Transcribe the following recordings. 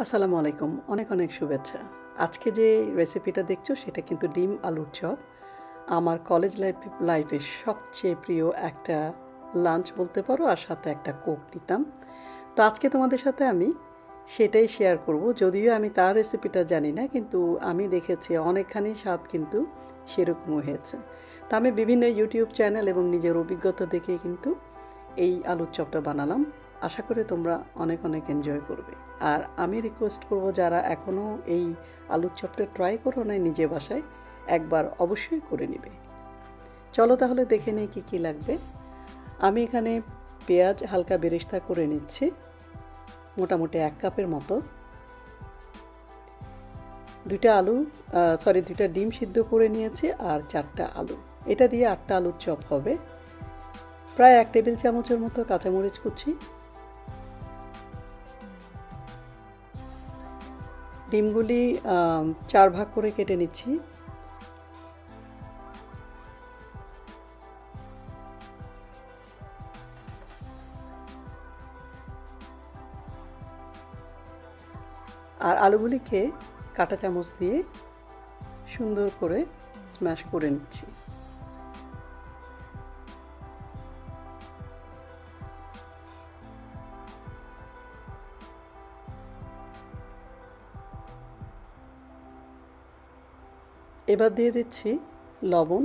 আসসালামু আলাইকুম। অনেক অনেক শুভেচ্ছা। আজকে যে রেসিপিটা দেখছো সেটা কিন্তু ডিম আলুর চপ। আমার কলেজ লাইফের সবচেয়ে প্রিয় একটা লাঞ্চ বলতে পারো, আর সাথে একটা কোক নিতাম। তো আজকে তোমাদের সাথে আমি সেটাই শেয়ার করব। যদিও আমি তার রেসিপিটা জানি না, কিন্তু আমি দেখেছি অনেকখানি স্বাদ কিন্তু সেরকমও হয়েছে। তো আমি বিভিন্ন ইউটিউব চ্যানেল এবং নিজের অভিজ্ঞতা দেখে কিন্তু এই আলুর চপটা বানালাম। আশা করি তোমরা অনেক অনেক এনজয় করবে। আর আমি রিকোয়েস্ট করব, যারা এখনও এই আলুর চপটা ট্রাই করো না নিজে বাসায়, একবার অবশ্যই করে নেবে। চলো তাহলে দেখে নেই কী কী লাগবে। আমি এখানে পেঁয়াজ হালকা বেরেস্তা করে নিচ্ছি, মোটামুটি 1 কাপের মতো। দুইটা ডিম সিদ্ধ করে নিয়েছি, আর 4টা আলু। এটা দিয়ে 8টা আলুর চপ হবে। প্রায় 1 টেবিল চামচের মতো কাঁচামরিচ কুচি। ডিমগুলি 4 ভাগ করে কেটে নিচ্ছি। আর আলুগুলিকে কাঁটা চামচ দিয়ে সুন্দর করে স্ম্যাশ করে নিচ্ছি। এবার দিয়ে দিচ্ছি লবণ।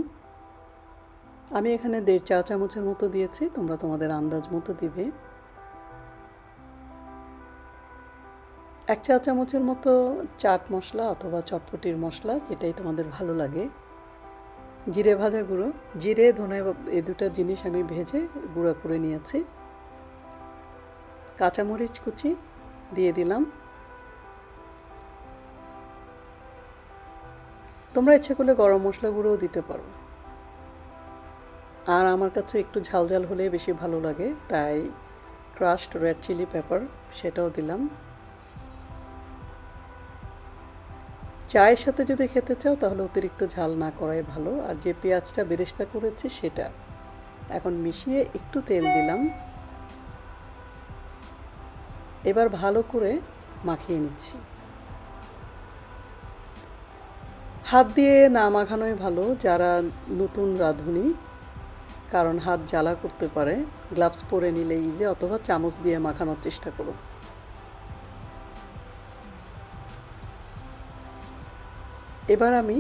আমি এখানে 1.5 চা চামচের মতো দিয়েছি, তোমরা তোমাদের আন্দাজ মতো দিবে। 1 চা চামচের মতো চাট মশলা অথবা চটপটির মশলা, যেটাই তোমাদের ভালো লাগে। জিরে ভাজা গুঁড়ো, জিরে ধনে এই দুটো জিনিস আমি ভেজে গুঁড়ো করে নিয়েছি। কাঁচামরিচ কুচি দিয়ে দিলাম। তোমরা ইচ্ছে করলে গরম মশলা গুঁড়োও দিতে পারো, আর আমার কাছে একটু ঝাল ঝাল হলে বেশি ভালো লাগে, তাই ক্রাশড রেড চিলি পেপার সেটাও দিলাম। চায়ের সাথে যদি খেতে চাও তাহলে অতিরিক্ত ঝাল না করাই ভালো। আর যে পেঁয়াজটা বেরেস্তা করেছি সেটা এখন মিশিয়ে একটু তেল দিলাম। এবার ভালো করে মাখিয়ে নিচ্ছি। হাত দিয়ে না মাখানোই ভালো যারা নতুন রাঁধুনি, কারণ হাত জ্বালা করতে পারে। গ্লাভস পরে নিলে ইজি, অথবা চামচ দিয়ে মাখানোর চেষ্টা করো। এবার আমি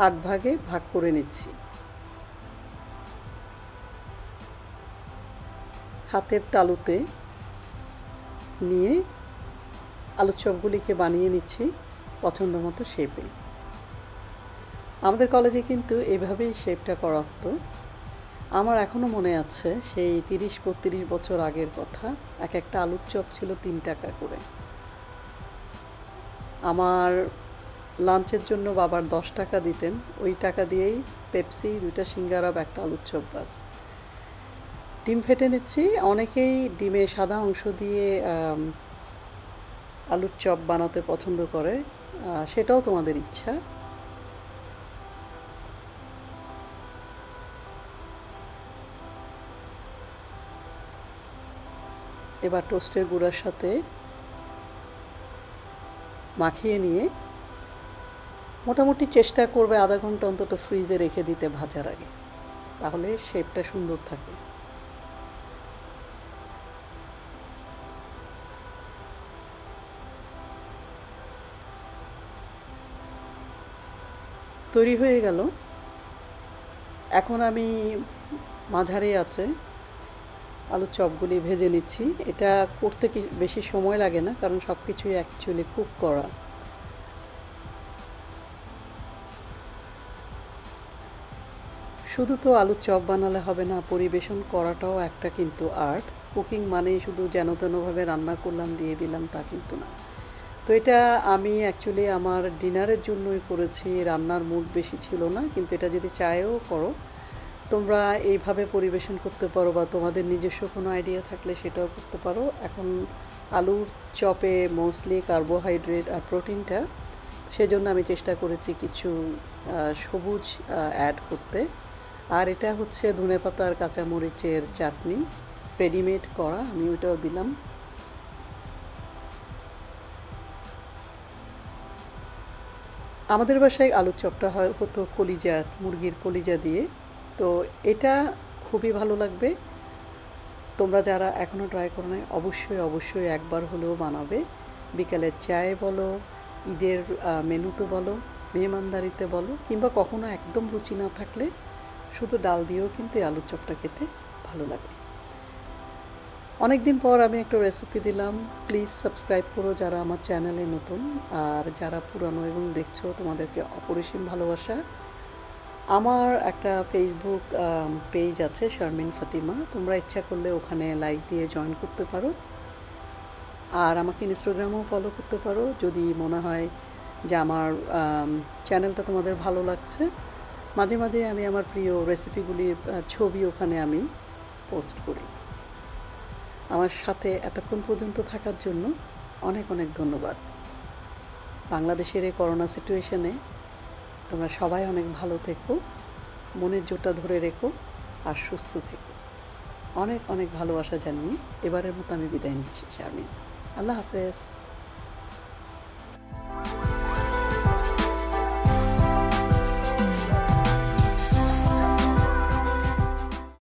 8 ভাগে ভাগ করে নিচ্ছি। হাতের তালুতে নিয়ে আলুর চপগুলিকে বানিয়ে নিচ্ছি পছন্দ মতো শেপে। আমাদের কলেজে কিন্তু এভাবেই শেপটা করা হতো। আমার এখনও মনে আছে সেই 30-32 বছর আগের কথা। এক একটা আলুর চপ ছিল 3 টাকা করে। আমার লাঞ্চের জন্য বাবার 10 টাকা দিতেন, ওই টাকা দিয়েই পেপসি, 2টা সিঙ্গারা, একটা আলুর চপ, বাস। ডিম ফেটে নিচ্ছি। অনেকেই ডিমে সাদা অংশ দিয়ে আলুর চপ বানাতে পছন্দ করে, সেটাও তোমাদের ইচ্ছা। এবার টোস্টের গুঁড়ার সাথে মাখিয়ে নিয়ে মোটামুটি চেষ্টা করবে আধা ঘন্টা অন্তত ফ্রিজে রেখে দিতে ভাজার আগে, তাহলে শেপটা সুন্দর থাকে। তৈরি হয়ে গেল। এখন আমি মাঝারি আছে আলুর চপগুলি ভেজে নিচ্ছি। এটা করতে কি বেশি সময় লাগে না, কারণ সব কিছুই অ্যাকচুয়ালি কুক করা। শুধু তো আলুর চপ বানালে হবে না, পরিবেশন করাটাও একটা কিন্তু আর্ট। কুকিং মানেই শুধু যেন তেনভাবে রান্না করলাম দিয়ে দিলাম তা কিন্তু না। তো এটা আমি অ্যাকচুয়ালি আমার ডিনারের জন্যই করেছি, রান্নার মুড বেশি ছিল না। কিন্তু এটা যদি চায়েও করো তোমরা, এইভাবে পরিবেশন করতে পারো, বা তোমাদের নিজস্ব কোনো আইডিয়া থাকলে সেটাও করতে পারো। এখন আলুর চপে মোস্টলি কার্বোহাইড্রেট আর প্রোটিনটা, সেজন্য আমি চেষ্টা করেছি কিছু সবুজ অ্যাড করতে। আর এটা হচ্ছে ধনেপাতা আর কাঁচামরিচের চাটনি, রেডিমেড করা, আমি ওইটাও দিলাম। আমাদের বাসায় আলুর চপটা হতো কলিজা, মুরগির কলিজা দিয়ে। তো এটা খুবই ভালো লাগবে। তোমরা যারা এখনও ট্রাই করো নাই, অবশ্যই অবশ্যই একবার হলেও বানাবে। বিকালের চায়ে বলো, ঈদের মেনুতে বলো, মেহমানদারিতে বলো, কিংবা কখনো একদম রুচি না থাকলে শুধু ডাল দিয়েও কিন্তু এই আলুর চপটা খেতে ভালো লাগে। অনেক দিন পর আমি একটা রেসিপি দিলাম। প্লিজ সাবস্ক্রাইব করো যারা আমার চ্যানেলে নতুন, আর যারা পুরানো এবং দেখছো তোমাদেরকে অপরিসীম ভালোবাসা। আমার একটা ফেসবুক পেজ আছে, শারমিন ফাতিমা। তোমরা ইচ্ছা করলে ওখানে লাইক দিয়ে জয়েন করতে পারো, আর আমাকে ইনস্টাগ্রামেও ফলো করতে পারো যদি মনে হয় যে আমার চ্যানেলটা তোমাদের ভালো লাগছে। মাঝে মাঝে আমি আমার প্রিয় রেসিপিগুলির ছবি ওখানে আমি পোস্ট করি। আমার সাথে এতক্ষণ পর্যন্ত থাকার জন্য অনেক অনেক ধন্যবাদ। বাংলাদেশের এই করোনা সিচুয়েশনে তোমরা সবাই অনেক ভালো থেকো, মনের জোরটা ধরে রেখো, আর সুস্থ থেকো। অনেক অনেক ভালোবাসা জানিয়ে এবারের মতো আমি বিদায় নিচ্ছি। শারমিন, আল্লাহ হাফেজ।